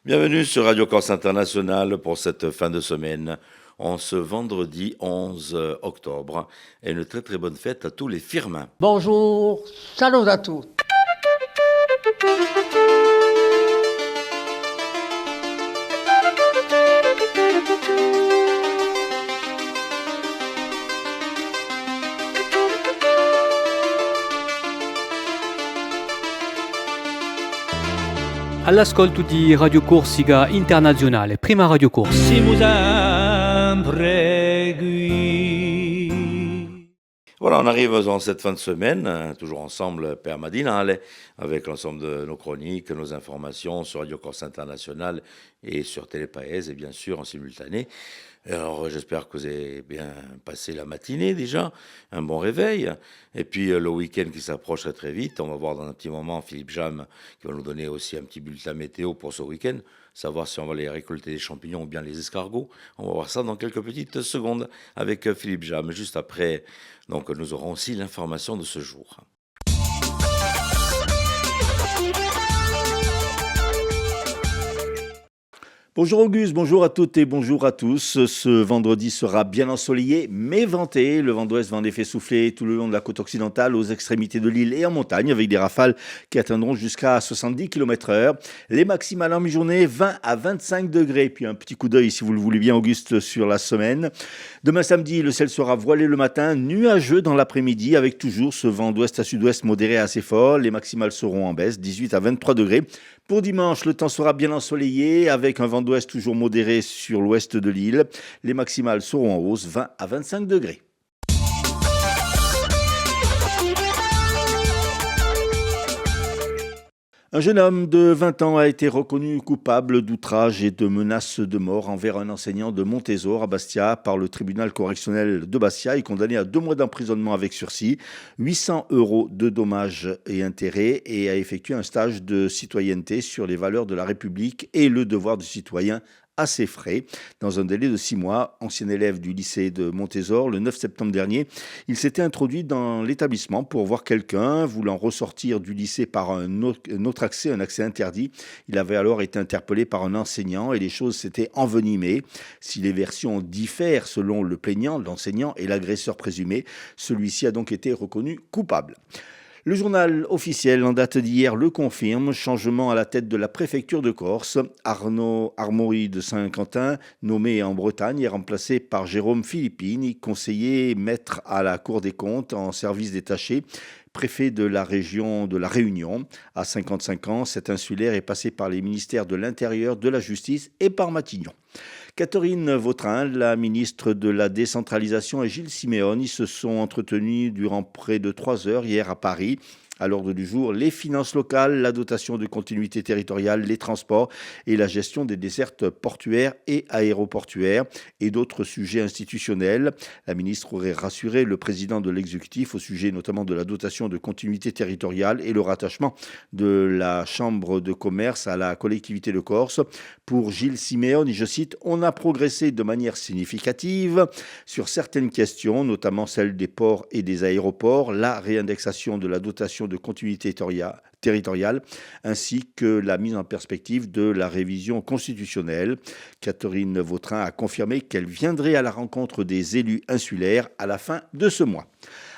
Bienvenue sur Radio Corse International pour cette fin de semaine, en ce vendredi 11 octobre. Et une très très bonne fête à tous les firmins. Bonjour, salut à tous. All'ascolto di Radio Corsica Internazionale, prima Radio Corsa. Siamo sempre qui. Voilà, on arrive dans cette fin de semaine, toujours ensemble per Madinale, avec l'ensemble de nos chroniques, nos informations sur Radio Corse International et sur Télépaèse, et bien sûr en simultané. Alors j'espère que vous avez bien passé la matinée déjà, un bon réveil, et puis le week-end qui s'approche très très vite. On va voir dans un petit moment Philippe Jam qui va nous donner aussi un petit bulletin météo pour ce week-end, savoir si on va aller récolter les champignons ou bien les escargots. On va voir ça dans quelques petites secondes avec Philippe Jam. Juste après, donc nous aurons aussi l'information de ce jour. Bonjour Auguste, bonjour à toutes et bonjour à tous. Ce vendredi sera bien ensoleillé mais venté. Le vent d'ouest va en effet souffler tout le long de la côte occidentale, aux extrémités de l'île et en montagne, avec des rafales qui atteindront jusqu'à 70 km/h. Les maximales en mi-journée, 20 à 25 degrés. Puis un petit coup d'œil, si vous le voulez bien Auguste, sur la semaine. Demain samedi, le ciel sera voilé le matin, nuageux dans l'après-midi, avec toujours ce vent d'ouest à sud-ouest modéré assez fort. Les maximales seront en baisse, 18 à 23 degrés. Pour dimanche, le temps sera bien ensoleillé avec un vent d'ouest toujours modéré sur l'ouest de l'île. Les maximales seront en hausse, 20 à 25 degrés. Un jeune homme de 20 ans a été reconnu coupable d'outrage et de menaces de mort envers un enseignant de Montésor à Bastia par le tribunal correctionnel de Bastia et condamné à 2 mois d'emprisonnement avec sursis, 800 € de dommages et intérêts et a effectué un stage de citoyenneté sur les valeurs de la République et le devoir du citoyen à ses frais. Dans un délai de 6 mois, ancien élève du lycée de Montésor, le 9 septembre dernier, il s'était introduit dans l'établissement pour voir quelqu'un voulant ressortir du lycée par un autre accès, un accès interdit. Il avait alors été interpellé par un enseignant et les choses s'étaient envenimées. Si les versions diffèrent selon le plaignant, l'enseignant et l'agresseur présumé, celui-ci a donc été reconnu coupable. Le journal officiel en date d'hier le confirme, changement à la tête de la préfecture de Corse. Arnaud Armori de Saint-Quentin, nommé en Bretagne, est remplacé par Jérôme Filippini, conseiller maître à la Cour des comptes en service détaché, préfet de la région de la Réunion. À 55 ans, cet insulaire est passé par les ministères de l'Intérieur, de la Justice et par Matignon. Catherine Vautrin, la ministre de la Décentralisation, et Gilles Simeoni se sont entretenus durant près de 3 heures hier à Paris. À l'ordre du jour, les finances locales, la dotation de continuité territoriale, les transports et la gestion des dessertes portuaires et aéroportuaires et d'autres sujets institutionnels. La ministre aurait rassuré le président de l'exécutif au sujet notamment de la dotation de continuité territoriale et le rattachement de la Chambre de commerce à la collectivité de Corse. Pour Gilles Simeoni, je cite, « On a progressé de manière significative sur certaines questions, notamment celle des ports et des aéroports, la réindexation de la dotation de continuité territoriale, ainsi que la mise en perspective de la révision constitutionnelle. » Catherine Vautrin a confirmé qu'elle viendrait à la rencontre des élus insulaires à la fin de ce mois.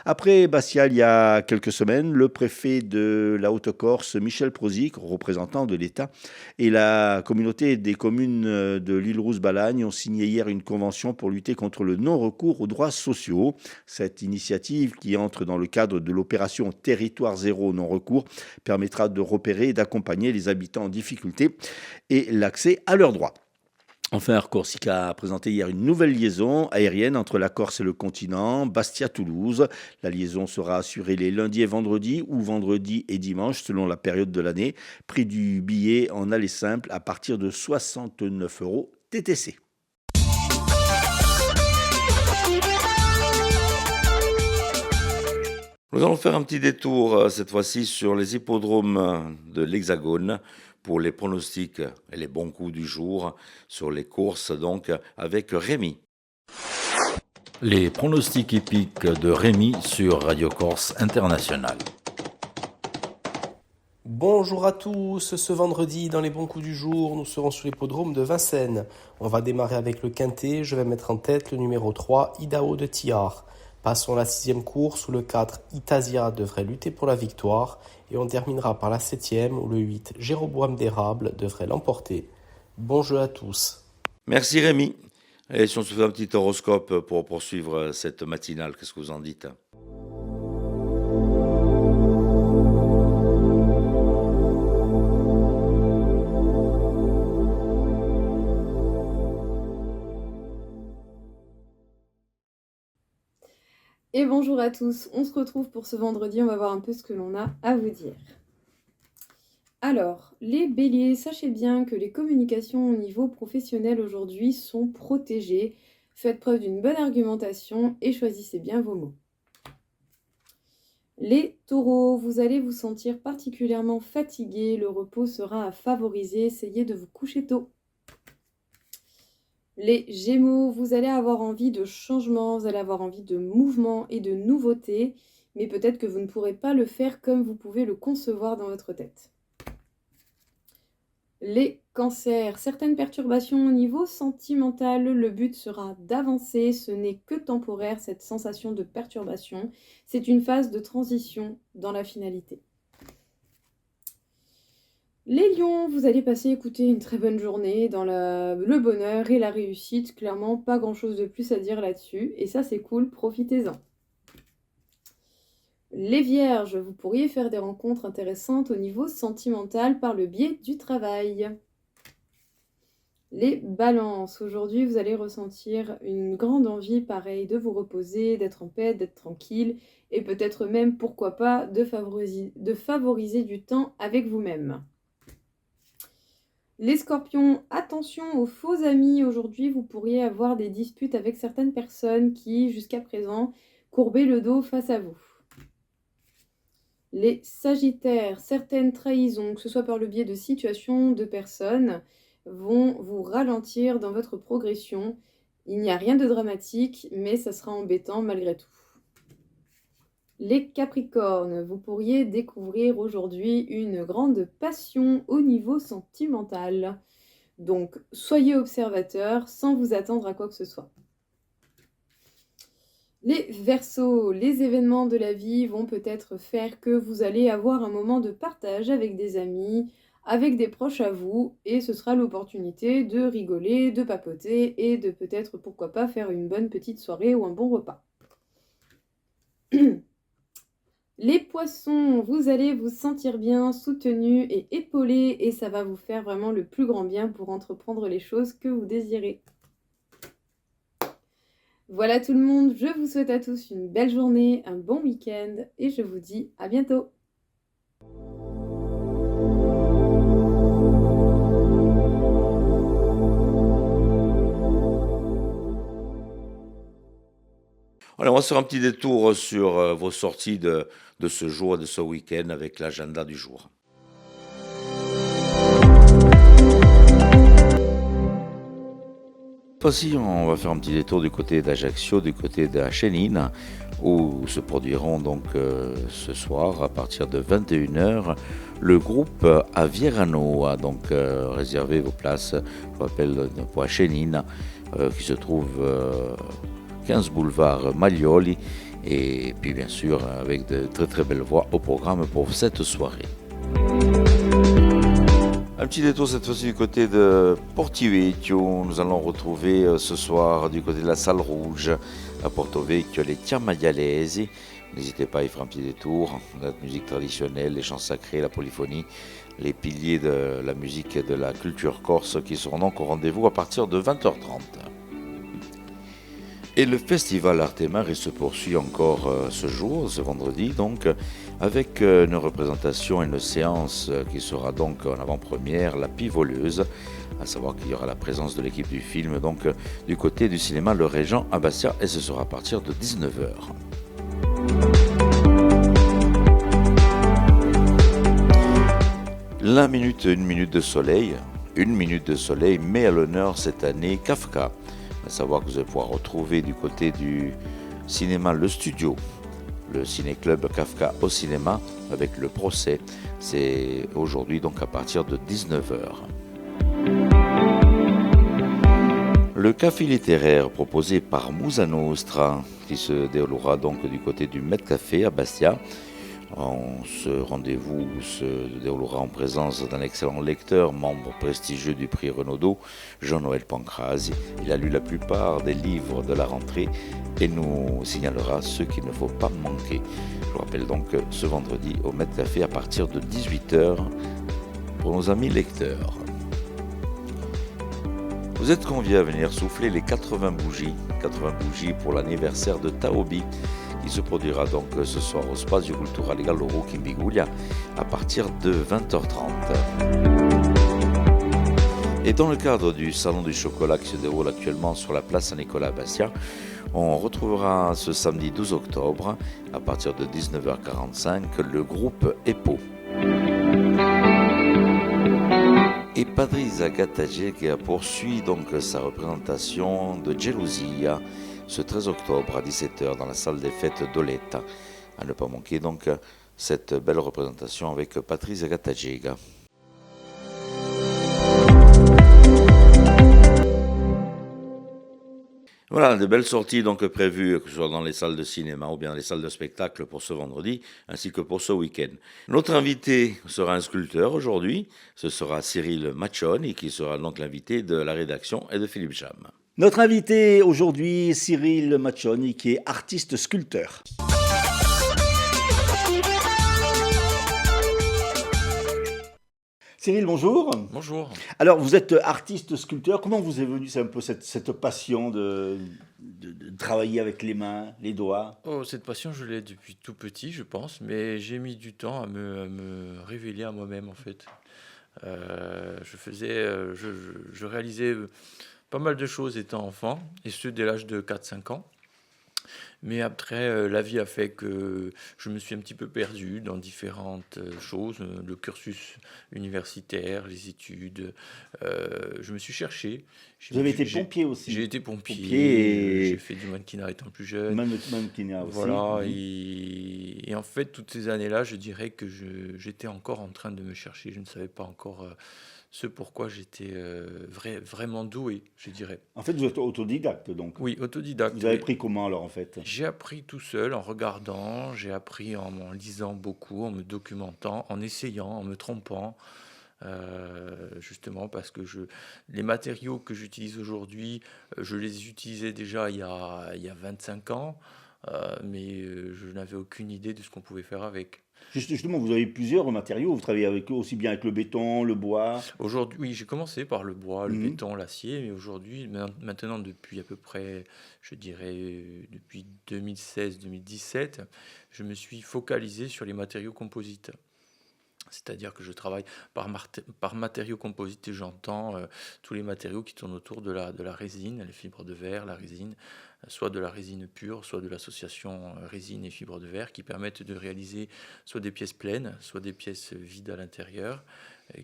Après Bastia, il y a quelques semaines, le préfet de la Haute-Corse, Michel Prozic, représentant de l'État, et la communauté des communes de l'île Rousse-Balagne ont signé hier une convention pour lutter contre le non-recours aux droits sociaux. Cette initiative, qui entre dans le cadre de l'opération Territoire Zéro Non-Recours, permettra de repérer et d'accompagner les habitants en difficulté et l'accès à leurs droits. Enfin, Air Corsica a présenté hier une nouvelle liaison aérienne entre la Corse et le continent, Bastia-Toulouse. La liaison sera assurée les lundis et vendredis ou vendredi et dimanche selon la période de l'année. Prix du billet en aller simple à partir de 69 € TTC. Nous allons faire un petit détour cette fois-ci sur les hippodromes de l'Hexagone pour les pronostics et les bons coups du jour sur les courses, donc avec Rémi. Les pronostics hippiques de Rémi sur Radio Corse International. Bonjour à tous, ce vendredi dans les bons coups du jour, nous serons sur l'hippodrome de Vincennes. On va démarrer avec le quintet, je vais mettre en tête le numéro 3, Idaho de Tillard. Passons à la 6e course où le 4, Itasia devrait lutter pour la victoire et on terminera par la 7e où le 8, Jéroboam d'Érable devrait l'emporter. Bon jeu à tous. Merci Rémi. Et si on se fait un petit horoscope pour poursuivre cette matinale, qu'est-ce que vous en dites ? Et bonjour à tous, on se retrouve pour ce vendredi, on va voir un peu ce que l'on a à vous dire. Alors, les béliers, sachez bien que les communications au niveau professionnel aujourd'hui sont protégées. Faites preuve d'une bonne argumentation et choisissez bien vos mots. Les taureaux, vous allez vous sentir particulièrement fatigués, le repos sera à favoriser, essayez de vous coucher tôt. Les Gémeaux, vous allez avoir envie de changement, vous allez avoir envie de mouvement et de nouveauté, mais peut-être que vous ne pourrez pas le faire comme vous pouvez le concevoir dans votre tête. Les Cancers, certaines perturbations au niveau sentimental, le but sera d'avancer, ce n'est que temporaire cette sensation de perturbation, c'est une phase de transition dans la finalité. Les lions, vous allez passer écouter une très bonne journée dans le bonheur et la réussite. Clairement, pas grand-chose de plus à dire là-dessus. Et ça, c'est cool, profitez-en. Les vierges, vous pourriez faire des rencontres intéressantes au niveau sentimental par le biais du travail. Les balances, aujourd'hui, vous allez ressentir une grande envie, pareil, de vous reposer, d'être en paix, d'être tranquille. Et peut-être même, pourquoi pas, de favoriser du temps avec vous-même. Les scorpions, attention aux faux amis. Aujourd'hui, vous pourriez avoir des disputes avec certaines personnes qui, jusqu'à présent, courbaient le dos face à vous. Les sagittaires, certaines trahisons, que ce soit par le biais de situations, de personnes, vont vous ralentir dans votre progression. Il n'y a rien de dramatique, mais ça sera embêtant malgré tout. Les Capricornes, vous pourriez découvrir aujourd'hui une grande passion au niveau sentimental. Donc, soyez observateurs sans vous attendre à quoi que ce soit. Les Verseaux, les événements de la vie vont peut-être faire que vous allez avoir un moment de partage avec des amis, avec des proches à vous, et ce sera l'opportunité de rigoler, de papoter et de peut-être, pourquoi pas, faire une bonne petite soirée ou un bon repas. Les poissons, vous allez vous sentir bien, soutenus et épaulés et ça va vous faire vraiment le plus grand bien pour entreprendre les choses que vous désirez. Voilà tout le monde, je vous souhaite à tous une belle journée, un bon week-end et je vous dis à bientôt. Alors, on va se faire un petit détour sur vos sorties de ce jour, de ce week-end, avec l'agenda du jour. Voici, on va faire un petit détour du côté d'Ajaccio, du côté de Chénine, où se produiront donc ce soir, à partir de 21h, le groupe Avierano a donc réservé vos places, je vous rappelle, pour Chénine, qui se trouve 15 boulevard Maglioli, et puis bien sûr avec de très très belles voix au programme pour cette soirée. Un petit détour cette fois-ci du côté de Porto Vecchio. Nous allons retrouver ce soir du côté de la Salle Rouge à Porto Vecchio les Chiamaialesi. N'hésitez pas à y faire un petit détour. La musique traditionnelle, les chants sacrés, la polyphonie, les piliers de la musique et de la culture corse qui seront donc au rendez-vous à partir de 20h30. Et le festival Artemar se poursuit encore ce jour, ce vendredi, donc, avec une représentation et une séance qui sera donc en avant-première, La Pivoleuse, à savoir qu'il y aura la présence de l'équipe du film, donc du côté du cinéma Le Régent à Bastia, et ce sera à partir de 19h. La minute, une minute de soleil, met à l'honneur cette année Kafka. À savoir que vous allez pouvoir retrouver du côté du cinéma Le Studio le ciné-club Kafka au cinéma avec le procès. C'est aujourd'hui donc à partir de 19h. Le café littéraire proposé par Musa Nostra, qui se déroulera donc du côté du Met Café à Bastia. Ce rendez-vous se déroulera en présence d'un excellent lecteur, membre prestigieux du prix Renaudot, Jean-Noël Pancraz. Il a lu la plupart des livres de la rentrée et nous signalera ceux qu'il ne faut pas manquer. Je vous rappelle donc ce vendredi au Met Café à partir de 18h pour nos amis lecteurs. Vous êtes conviés à venir souffler les 80 bougies pour l'anniversaire de Taobi, qui se produira donc ce soir au Spazio Culturale Galloro Kimbiguglia à partir de 20h30. Et dans le cadre du Salon du Chocolat qui se déroule actuellement sur la place Saint-Nicolas à Bastia, on retrouvera ce samedi 12 octobre à partir de 19h45 le groupe EPO. Et Patrizia Gattagiega poursuit donc sa représentation de Gelosia ce 13 octobre à 17h dans la salle des fêtes d'Oletta. À ne pas manquer donc cette belle représentation avec Patrizia Gattagiega. Voilà, de belles sorties donc prévues, que ce soit dans les salles de cinéma ou bien dans les salles de spectacle pour ce vendredi, ainsi que pour ce week-end. Notre invité sera un sculpteur aujourd'hui, ce sera Cyril Maccioni, qui sera donc l'invité de la rédaction et de Philippe Jam. Notre invité aujourd'hui, Cyril Maccioni, qui est artiste sculpteur. Cyril, bonjour. Bonjour. Alors, vous êtes artiste sculpteur. Comment vous est venue un peu cette passion de travailler avec les mains, les doigts? Cette passion, je l'ai depuis tout petit, je pense, mais j'ai mis du temps à me révéler à moi-même, en fait. Je réalisais pas mal de choses étant enfant, et ce, dès l'âge de 4-5 ans. Mais après, la vie a fait que je me suis un petit peu perdu dans différentes choses, le cursus universitaire, les études. Je me suis cherché. Vous avez été pompier aussi. J'ai été pompier. J'ai fait du mannequinat étant plus jeune. Mannequinat aussi. Voilà. Et en fait, toutes ces années-là, je dirais que j'étais encore en train de me chercher. Je ne savais pas encore ce pourquoi j'étais vraiment doué, je dirais. En fait, vous êtes autodidacte, donc. Oui, autodidacte. Vous avez appris comment, alors, en fait? J'ai appris tout seul, en regardant, j'ai appris en lisant beaucoup, en me documentant, en essayant, en me trompant, justement parce que les matériaux que j'utilise aujourd'hui, je les utilisais déjà il y a 25 ans, mais je n'avais aucune idée de ce qu'on pouvait faire avec. Justement, vous avez plusieurs matériaux. Vous travaillez aussi bien avec le béton, le bois. Aujourd'hui, oui, j'ai commencé par le bois, le béton, l'acier, mais aujourd'hui, maintenant, depuis à peu près, je dirais, depuis 2016-2017, je me suis focalisé sur les matériaux composites. C'est-à-dire que je travaille par matériaux composites et j'entends tous les matériaux qui tournent autour de la résine, les fibres de verre, la résine, soit de la résine pure, soit de l'association résine et fibres de verre qui permettent de réaliser soit des pièces pleines, soit des pièces vides à l'intérieur,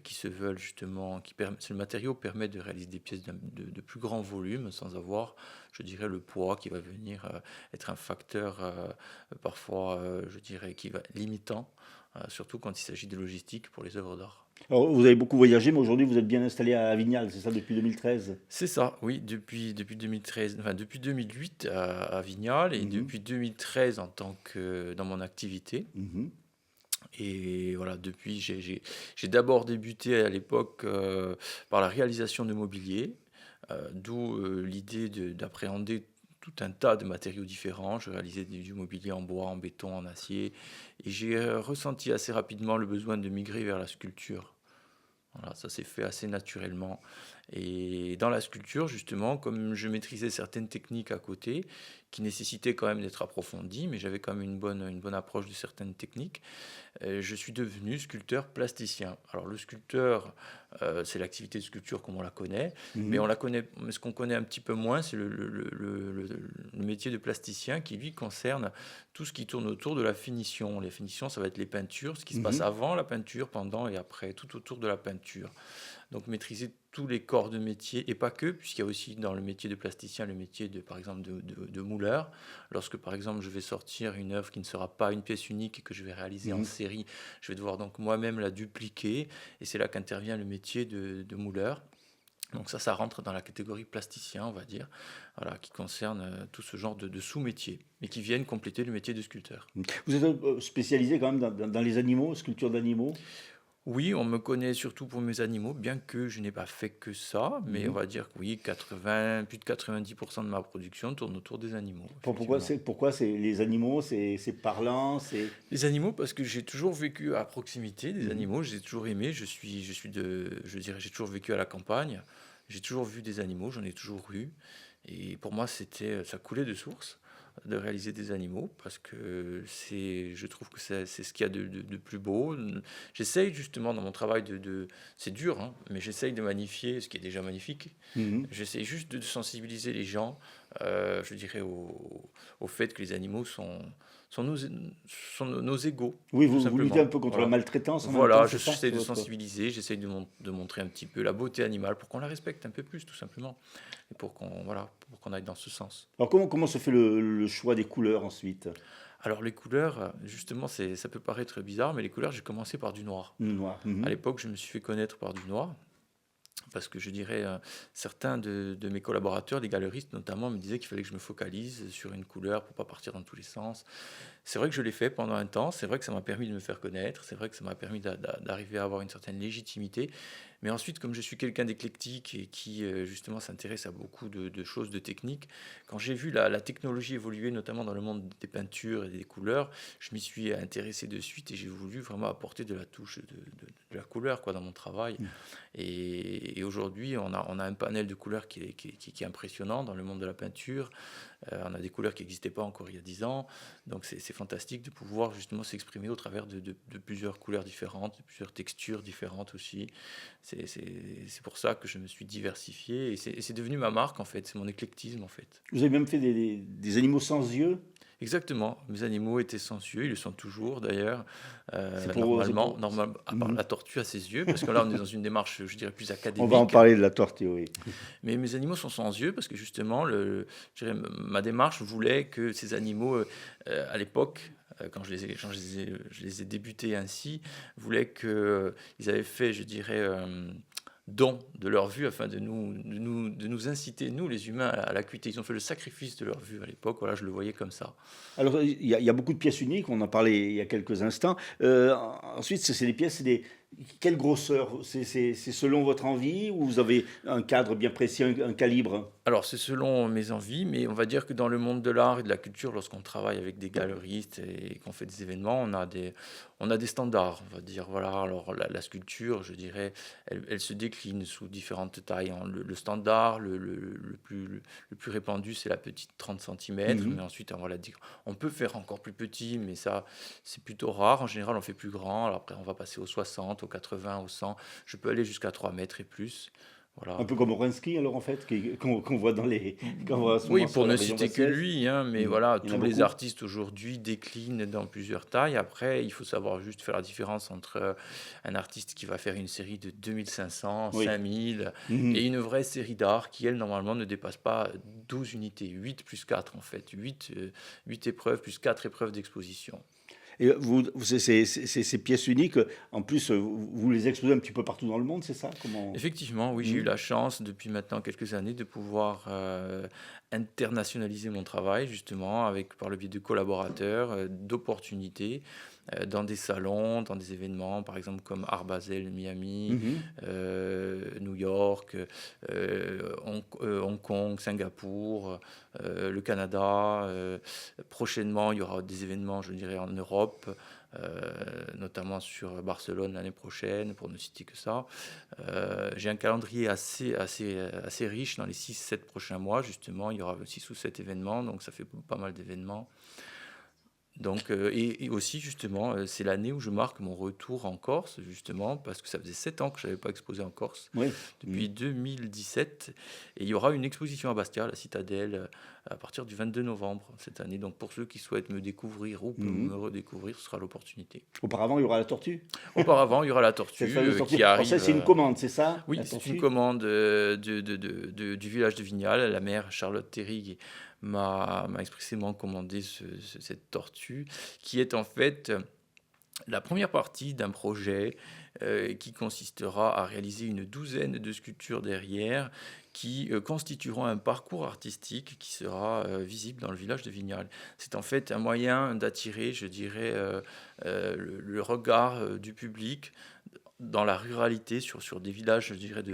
qui se veulent justement, ce matériau permet de réaliser des pièces de plus grand volume sans avoir, je dirais, le poids qui va venir être un facteur parfois, je dirais, qui va limitant. Surtout quand il s'agit de logistique pour les œuvres d'art. Alors, vous avez beaucoup voyagé, mais aujourd'hui, vous êtes bien installé à Vignales, c'est ça, depuis 2013? C'est ça, oui, depuis 2013, enfin depuis 2008 à Vignales et depuis 2013 en tant que dans mon activité. Et voilà, depuis, j'ai d'abord débuté à l'époque par la réalisation de mobilier, d'où l'idée d'appréhender tout un tas de matériaux différents. Je réalisais du mobilier en bois, en béton, en acier. Et j'ai ressenti assez rapidement le besoin de migrer vers la sculpture. Voilà, ça s'est fait assez naturellement. Et dans la sculpture, justement, comme je maîtrisais certaines techniques à côté, qui nécessitaient quand même d'être approfondies, mais j'avais quand même une bonne approche de certaines techniques, je suis devenu sculpteur plasticien. Alors le sculpteur, c'est l'activité de sculpture comme on la connaît, mais ce qu'on connaît un petit peu moins, c'est le métier de plasticien qui, lui, concerne tout ce qui tourne autour de la finition. Les finitions, ça va être les peintures, ce qui se passe avant la peinture, pendant et après, tout autour de la peinture. Donc maîtriser tous les corps de métier, et pas que, puisqu'il y a aussi dans le métier de plasticien le métier par exemple de mouleur. Lorsque par exemple je vais sortir une œuvre qui ne sera pas une pièce unique et que je vais réaliser en série, je vais devoir donc moi-même la dupliquer, et c'est là qu'intervient le métier de mouleur. Donc ça rentre dans la catégorie plasticien, on va dire, voilà, qui concerne tout ce genre de sous-métiers, mais qui viennent compléter le métier de sculpteur. Vous êtes spécialisé quand même dans les animaux, sculpture d'animaux? Oui, on me connaît surtout pour mes animaux, bien que je n'ai pas fait que ça, mais on va dire que oui, plus de 90% de ma production tourne autour des animaux. Pourquoi les animaux, c'est parlant, Les animaux, parce que j'ai toujours vécu à proximité des animaux, j'ai toujours aimé, je dirais, j'ai toujours vécu à la campagne, j'ai toujours vu des animaux, j'en ai toujours eu, et pour moi, ça coulait de source de réaliser des animaux, parce que je trouve que c'est ce qu'il y a de plus beau. J'essaye justement dans mon travail c'est dur, hein, mais j'essaye de magnifier ce qui est déjà magnifique. J'essaye juste de sensibiliser les gens, je dirais, au fait que les animaux sont nos égaux. Oui, vous luttez un peu contre la maltraitance. Voilà, j'essaie de sensibiliser, j'essaie de montrer un petit peu la beauté animale pour qu'on la respecte un peu plus, tout simplement, et pour qu'on aille dans ce sens. Alors comment se fait le choix des couleurs ensuite? Alors les couleurs, justement, ça peut paraître bizarre, mais les couleurs, j'ai commencé par du noir. Noir. À l'époque, je me suis fait connaître par du noir, parce que je dirais, certains de mes collaborateurs, des galeristes notamment, me disaient qu'il fallait que je me focalise sur une couleur pour pas partir dans tous les sens. C'est vrai que je l'ai fait pendant un temps, c'est vrai que ça m'a permis de me faire connaître, c'est vrai que ça m'a permis d'arriver à avoir une certaine légitimité. Mais ensuite, comme je suis quelqu'un d'éclectique et qui justement s'intéresse à beaucoup de choses, de techniques, quand j'ai vu la technologie évoluer, notamment dans le monde des peintures et des couleurs, je m'y suis intéressé de suite et j'ai voulu vraiment apporter de la touche de la couleur dans mon travail. Et aujourd'hui, on a un panel de couleurs qui est impressionnant dans le monde de la peinture. On a des couleurs qui n'existaient pas encore il y a 10 ans. Donc c'est fantastique de pouvoir justement s'exprimer au travers de plusieurs couleurs différentes, de plusieurs textures différentes aussi. C'est pour ça que je me suis diversifié et c'est devenu ma marque en fait, c'est mon éclectisme en fait. Vous avez même fait des animaux sans yeux? Exactement, mes animaux étaient sans yeux, ils le sont toujours d'ailleurs. Normalement, À part la tortue a ses yeux, parce que là on est dans une démarche, je dirais, plus académique. On va en parler de la tortue, oui. Mais mes animaux sont sans yeux parce que justement, ma démarche voulait que ces animaux, à l'époque, quand je les ai débutés ainsi, voulaient qu'ils avaient fait, je dirais, don de leur vue afin de nous inciter, nous les humains, à l'acuité. Ils ont fait le sacrifice de leur vue à l'époque, voilà, je le voyais comme ça. Alors il y a beaucoup de pièces uniques, on en parlait il y a quelques instants. Ensuite, c'est des pièces, quelle grosseur? C'est selon votre envie ou vous avez un cadre bien précis, un calibre? Alors, c'est selon mes envies, mais on va dire que dans le monde de l'art et de la culture, lorsqu'on travaille avec des galeristes et qu'on fait des événements, on a des standards, on va dire. Voilà, alors la sculpture, je dirais, elle se décline sous différentes tailles. Le standard, le plus répandu, c'est la petite 30 cm, mais ensuite, on peut faire encore plus petit, mais ça, c'est plutôt rare. En général, on fait plus grand. Alors après, on va passer aux 60, aux 80, aux 100. Je peux aller jusqu'à 3 mètres et plus. Voilà. Un peu comme Orensky, alors, en fait, qu'on voit dans les... Oui, pour ne citer que lui, hein, mais voilà, tous les beaucoup. artistes aujourd'hui déclinent dans plusieurs tailles. Après, il faut savoir juste faire la différence entre un artiste qui va faire une série de 2500, 5000, et une vraie série d'art qui, elle, normalement, ne dépasse pas 12 unités, 8 plus 4, en fait, 8 épreuves plus 4 épreuves d'exposition. Et ces pièces uniques, en plus, vous les exposez un petit peu partout dans le monde, c'est ça? Effectivement, oui, j'ai eu la chance depuis maintenant quelques années de pouvoir internationaliser mon travail, justement, par le biais de collaborateurs, d'opportunités, dans des salons, dans des événements, par exemple comme Art Basel, Miami, New York, Hong Kong, Singapour, le Canada. Prochainement, il y aura des événements, je dirais, en Europe, notamment sur Barcelone l'année prochaine, pour ne citer que ça. J'ai un calendrier assez riche dans les 6-7 prochains mois, justement. Il y aura 6 ou 7 événements, donc ça fait pas mal d'événements. Donc, et aussi, justement, c'est l'année où je marque mon retour en Corse, justement, parce que ça faisait 7 ans que je n'avais pas exposé en Corse, Oui. depuis 2017. Et il y aura une exposition à Bastia, à la Citadelle, à partir du 22 novembre cette année. Donc, pour ceux qui souhaitent me découvrir ou me redécouvrir, ce sera l'opportunité. Auparavant, il y aura la tortue. Auparavant, il y aura la tortue Cette fameuse tortue. qui Alors arrive. ça, c'est une commande, c'est ça? Oui, la c'est tortue une commande du village de Vignal. La mère Charlotte Terry m'a expressément commandé cette tortue, qui est en fait la première partie d'un projet qui consistera à réaliser une douzaine de sculptures derrière qui constitueront un parcours artistique qui sera visible dans le village de Vignal. C'est en fait un moyen d'attirer, je dirais, le regard du public dans la ruralité, sur des villages, je dirais,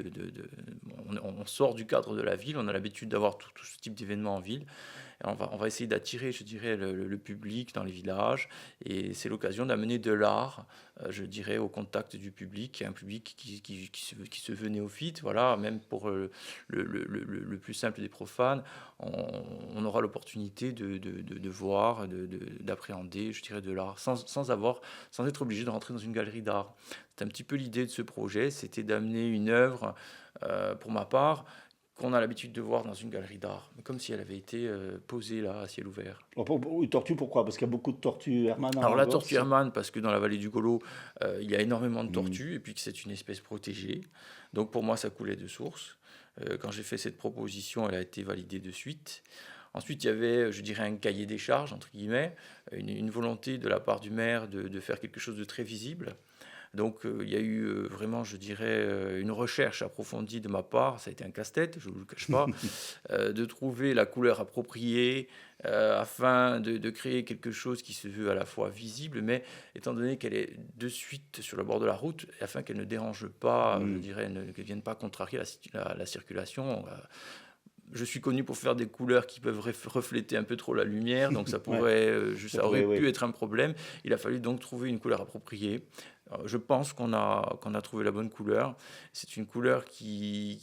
on sort du cadre de la ville, on a l'habitude d'avoir tout ce type d'événements en ville. Et on va essayer d'attirer, je dirais, le public dans les villages. Et c'est l'occasion d'amener de l'art, je dirais, au contact du public, un public qui se veut néophyte. Voilà, même pour le plus simple des profanes, on aura l'opportunité de voir, d'appréhender, je dirais, de l'art, sans être obligé de rentrer dans une galerie d'art. C'est un petit peu l'idée de ce projet, c'était d'amener une œuvre, pour ma part, qu'on a l'habitude de voir dans une galerie d'art, comme si elle avait été posée là, à ciel ouvert. Une tortue, pourquoi? Parce qu'il y a beaucoup de tortues Hermann. Alors la tortue Hermann, parce que dans la vallée du Golo, il y a énormément de tortues, et puis que c'est une espèce protégée. Donc pour moi, ça coulait de source. Quand j'ai fait cette proposition, elle a été validée de suite. Ensuite, il y avait, je dirais, un cahier des charges, entre guillemets, une volonté de la part du maire de faire quelque chose de très visible. Donc il y a eu vraiment, je dirais, une recherche approfondie de ma part, ça a été un casse-tête, je ne vous le cache pas, de trouver la couleur appropriée afin de créer quelque chose qui se veut à la fois visible, mais étant donné qu'elle est de suite sur le bord de la route, afin qu'elle ne dérange pas, je dirais, qu'elle ne vienne pas contrarier la circulation. Je suis connu pour faire des couleurs qui peuvent refléter un peu trop la lumière, donc ça pourrait, ça aurait pu être un problème. Il a fallu donc trouver une couleur appropriée. Je pense qu'on a trouvé la bonne couleur. C'est une couleur qui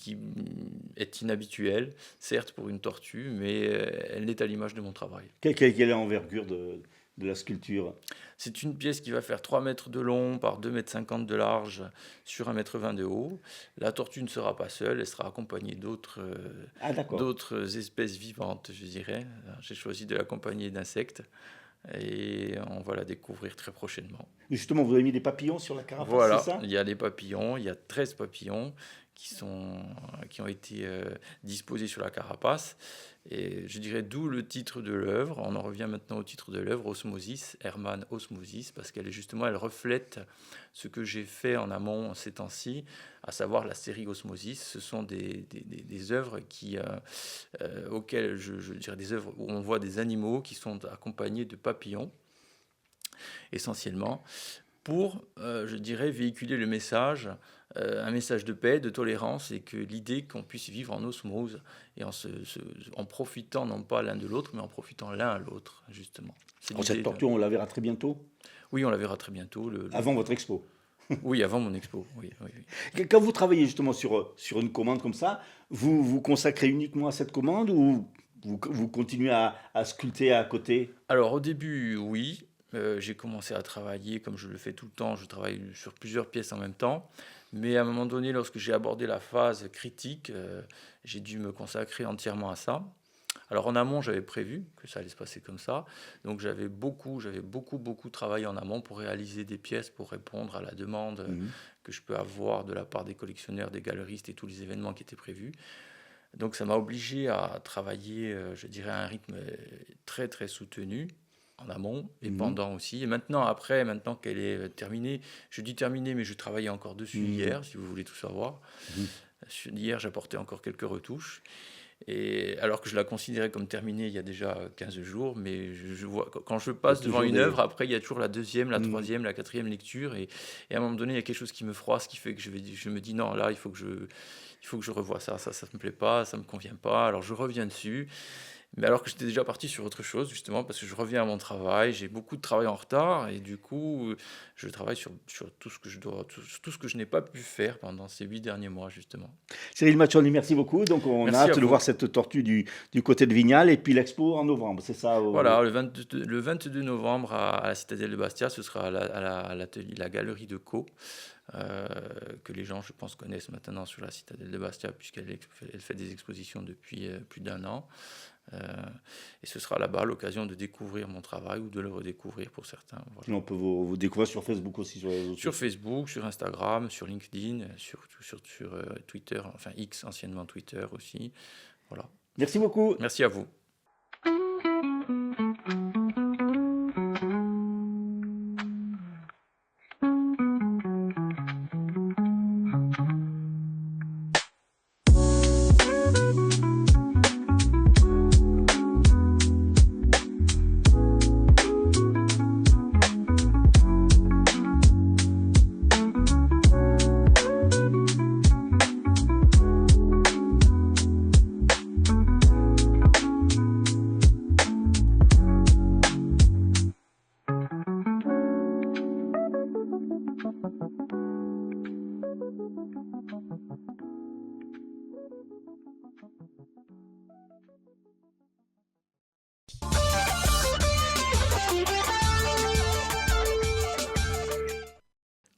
est inhabituelle, certes pour une tortue, mais elle est à l'image de mon travail. Quelle est l'envergure de la sculpture? C'est une pièce qui va faire 3 mètres de long par 2,50 m de large sur 1,20 m de haut. La tortue ne sera pas seule, elle sera accompagnée d'autres espèces vivantes, je dirais. J'ai choisi de l'accompagner d'insectes. Et on va la découvrir très prochainement. Justement, vous avez mis des papillons sur la carapace, voilà, c'est ça? Il y a des papillons, il y a 13 papillons qui ont été disposés sur la carapace. Et je dirais d'où le titre de l'œuvre. On en revient maintenant au titre de l'œuvre, Osmosis, Hermann Osmosis, parce qu'elle reflète ce que j'ai fait en amont ces temps-ci, à savoir la série Osmosis. Ce sont des œuvres auxquelles je dirais des œuvres où on voit des animaux qui sont accompagnés de papillons, essentiellement, pour, je dirais, véhiculer le message, un message de paix, de tolérance, et que l'idée qu'on puisse vivre en osmose et en profitant non pas l'un de l'autre, mais en profitant l'un à l'autre, justement. Cette tortue, on la verra très bientôt? Oui, on la verra très bientôt. Avant votre expo? Oui, avant mon expo, oui. Quand vous travaillez justement sur une commande comme ça, vous vous consacrez uniquement à cette commande ou vous continuez à sculpter à côté? Alors au début, oui. J'ai commencé à travailler, comme je le fais tout le temps, je travaille sur plusieurs pièces en même temps. Mais à un moment donné, lorsque j'ai abordé la phase critique, j'ai dû me consacrer entièrement à ça. Alors en amont, j'avais prévu que ça allait se passer comme ça. Donc j'avais beaucoup travaillé en amont pour réaliser des pièces, pour répondre à la demande que je peux avoir de la part des collectionneurs, des galeristes et tous les événements qui étaient prévus. Donc ça m'a obligé à travailler, je dirais, à un rythme très très soutenu, en amont et pendant aussi. Et maintenant qu'elle est terminée, je dis terminée, mais je travaillais encore dessus hier, si vous voulez tout savoir. Hier, j'apportais encore quelques retouches. Et alors que je la considérais comme terminée il y a déjà 15 jours, mais je vois, quand je passe devant une œuvre, après il y a toujours la deuxième, la troisième, la quatrième lecture, et à un moment donné, il y a quelque chose qui me froisse, qui fait que je me dis non, là, il faut que je revoie ça me plaît pas, ça me convient pas, alors je reviens dessus. Mais alors que j'étais déjà parti sur autre chose, justement, parce que je reviens à mon travail, j'ai beaucoup de travail en retard, et du coup, je travaille sur tout ce que tout ce que je n'ai pas pu faire pendant ces 8 derniers mois, justement. Cyril Machoni, merci beaucoup. Donc, on Merci a à hâte de vous. voir cette tortue du côté de Vignal et puis l'expo en novembre, c'est ça Voilà, le 22 novembre à la Citadelle de Bastia, ce sera à la galerie de Co, que les gens, je pense, connaissent maintenant sur la Citadelle de Bastia, elle fait des expositions depuis plus d'1 an. Et ce sera là-bas l'occasion de découvrir mon travail ou de le redécouvrir pour certains. Voilà. On peut vous découvrir sur Facebook aussi. Sur Facebook, sur Instagram, sur LinkedIn, sur Twitter, enfin X, anciennement Twitter aussi. Voilà. Merci beaucoup. Merci à vous.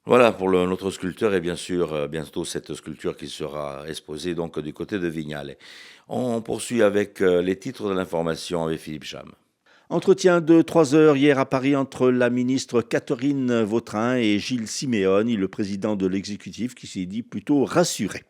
Voilà pour notre sculpteur et bien sûr bientôt cette sculpture qui sera exposée donc du côté de Vignal. On poursuit avec les titres de l'information avec Philippe Cham. Entretien de 3 heures hier à Paris entre la ministre Catherine Vautrin et Gilles Simeoni, le président de l'exécutif, qui s'est dit plutôt rassuré.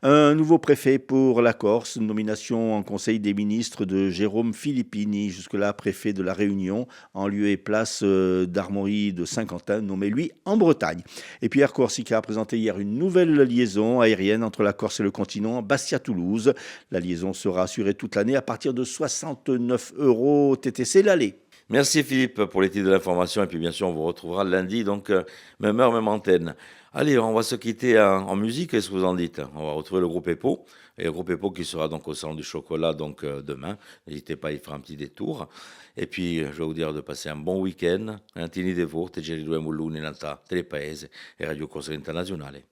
Un nouveau préfet pour la Corse, nomination en Conseil des ministres de Jérôme Filippini, jusque-là préfet de la Réunion, en lieu et place d'Armory de Saint-Quentin, nommé lui en Bretagne. Et puis Air Corsica a présenté hier une nouvelle liaison aérienne entre la Corse et le continent, Bastia-Toulouse. La liaison sera assurée toute l'année à partir de 69 € TTC l'aller. Merci Philippe pour les titres de l'information et puis bien sûr on vous retrouvera lundi, donc même heure, même antenne. Allez, on va se quitter en musique, qu'est-ce que vous en dites? On va retrouver le groupe EPO, et le groupe EPO qui sera donc au Salon du Chocolat donc demain. N'hésitez pas à y faire un petit détour. Et puis je vais vous dire de passer un bon week-end. Tini Devo, Tegeri Due Muluni, Nanta, Telepaese et Radio Corsa Internazionale.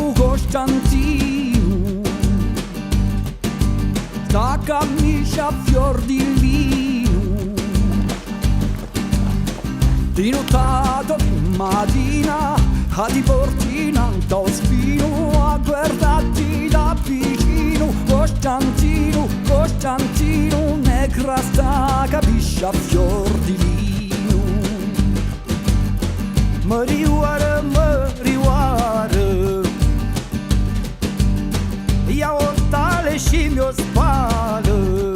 Costantino, sta camicia fior di lino, di notato di mattina, a di portina un spino, a guardarti da vicino. Costantino, Costantino, negra sta camicia fior di lino. Mariuara, ia ortale și mi-o spală,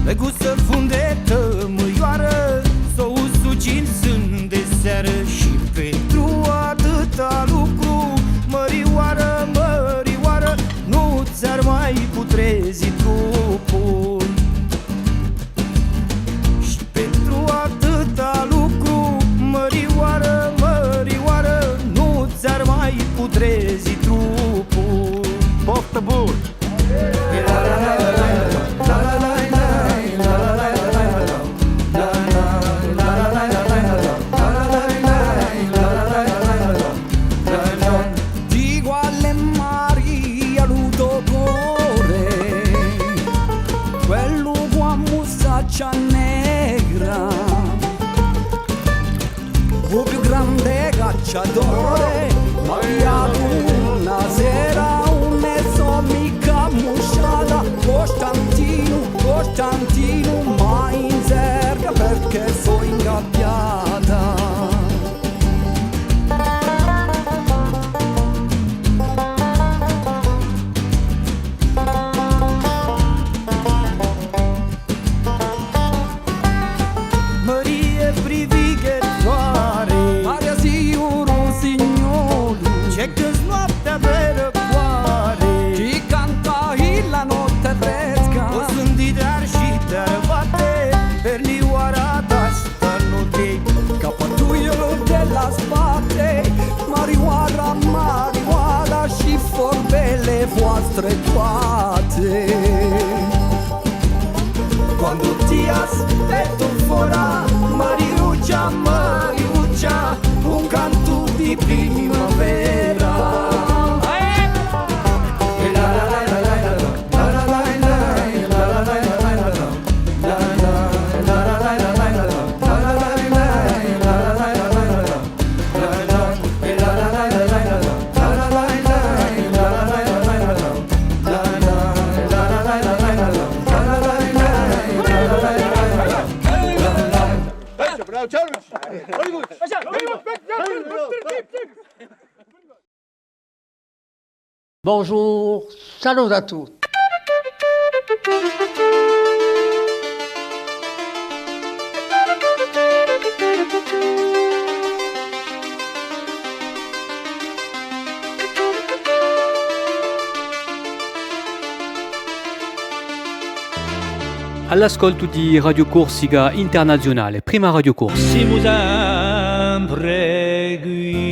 le gustă fundetă măioară, s-o usuci în sân de seară. Și pentru atâta lucru, mărioară, mărioară, nu ți-ar mai putrezi trupul. Și pentru atâta lucru, mărioară, mărioară, nu ți-ar mai putrezi trupul. Poftă bun! o più grande cacciatore, ma via una sera un mezzo mica musciata, Costantino, ma in zerga perché sono ingabbiata. Maria privighe fare, Maria si un signore, c'è che snotte per cuore, chi canta la notte fresca, o sentite arcita batte, per li guarda stanno te, capatuio della spate, marijuana, sci forbelle vostre quate. Quando ti aspetto fuori, Mariuccia, un canto di primavera. Bonjour, salut à tous. All'ascolto di Radio Corsica Internazionale, prima Radio Corsica. Siamo sempre qui.